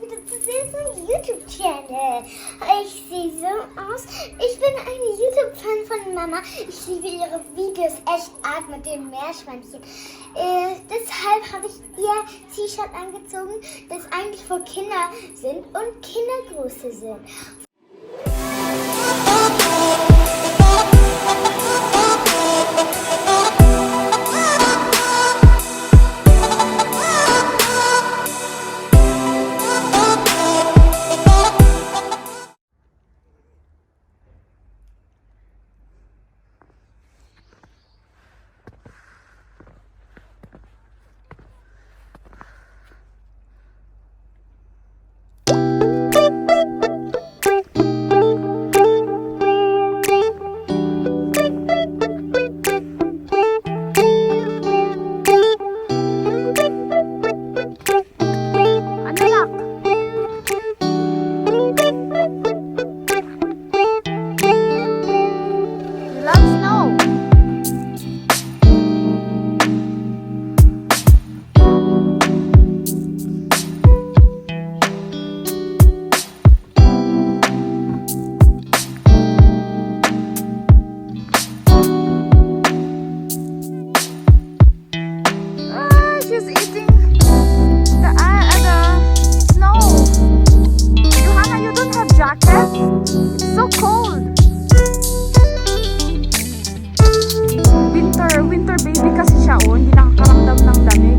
wieder zu sehen auf meinem YouTube-Channel. Ich sehe so aus. Ich bin eine YouTube-Fan von Mama. Ich liebe ihre Videos echt arg mit dem Meerschweinchen. Deshalb habe ich ihr T-Shirt angezogen, das eigentlich für Kinder sind und Kindergröße sind. Winter baby kasi siya, oh. Hindi nakakaramdam ng lamig.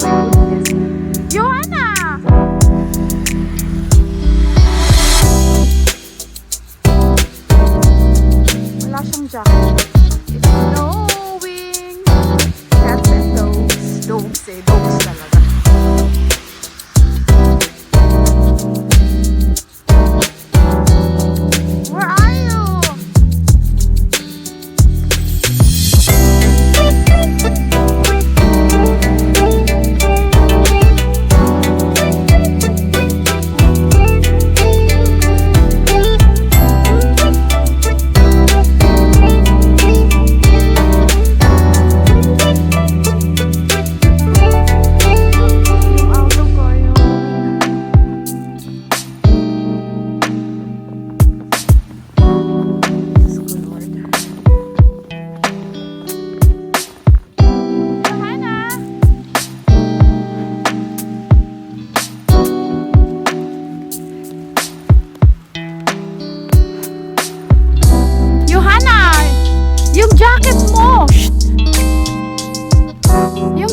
My goodness. Joanna! Wala siyang jacket. It's snowing. Cats and dogs. Dogs talaga. Where are you?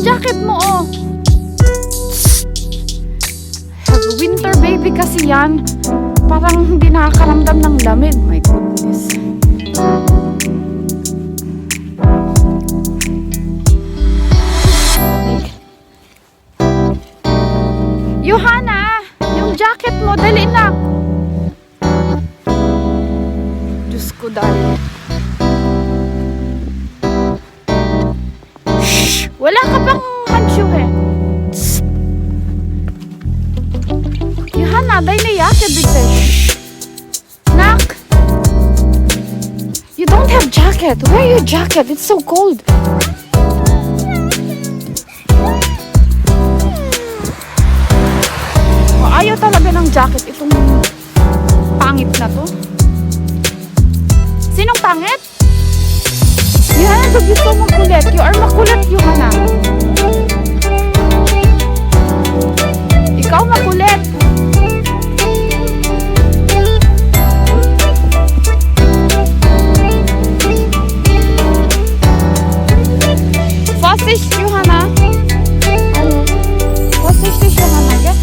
Jacket mo, oh. Winter baby kasi yan. Parang hindi nakakaramdam ng lamig. My goodness. Johanna, yung jacket mo, dali na. Diyos ko, dali. Wala ka pang handshoe eh. Johanna, dahil na jacket bigla. Nak! You don't have jacket. Wear your jacket. It's so cold. Oh, ayaw talaga ng jacket. Itong pangit na to. Sinong pangit? Johanna, gusto mo makulit. You are makulit, Johanna. Ikaw makulit. Vorsicht, Johanna. Ano? Vorsichtig, Johanna, ja?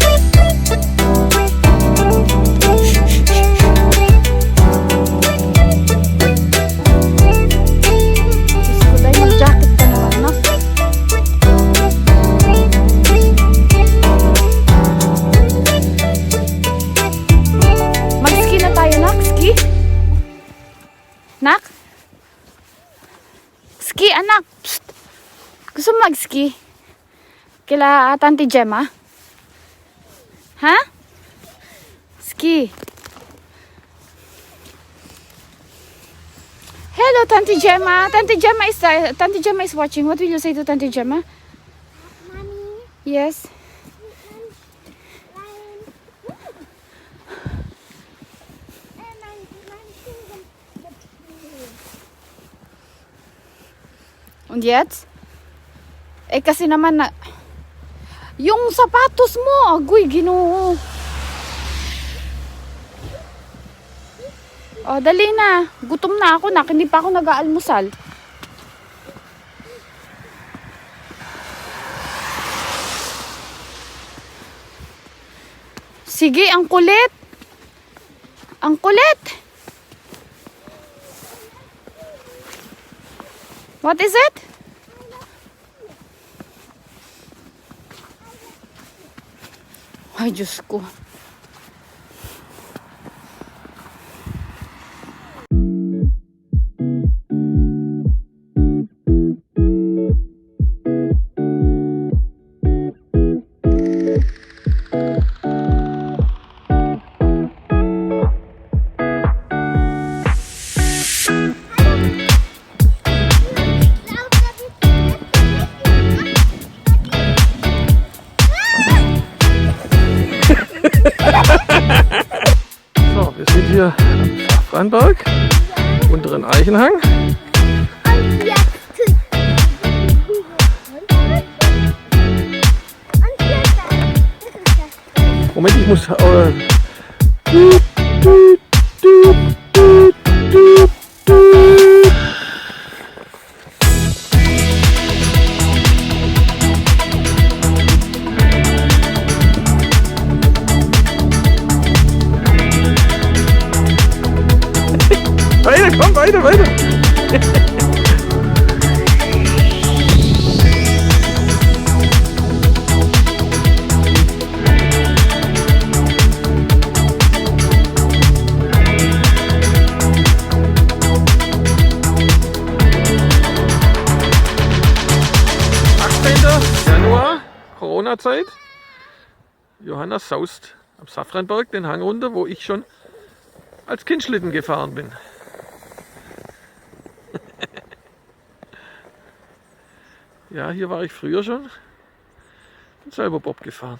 Nak? Ski, anak. Psst. Gusto mo mag-ski? Kila Tante Gemma? Ha? Ski. Hello, Tante Gemma. Tante Gemma is watching. What will you say to Tante Gemma? Mommy, Yes. Und jetzt? Eh kasi naman na... Yung sapatos mo, agoy, Ginoo. Oh, dali na. Gutom na ako, hindi pa ako nag-aalmusal. Sige, ang kulit. Ang kulit. What is it? Ay, Diyos ko. So, wir sind hier am Safranberg, unteren Eichenhang. Und jetzt Moment, ich muss... Weiter, komm, weiter, weiter. Januar, Corona-Zeit. Johanna saust am Safranberg den Hang runter, wo ich schon als Kind Schlitten gefahren bin. Ja, hier war ich früher schon und selber Bob gefahren.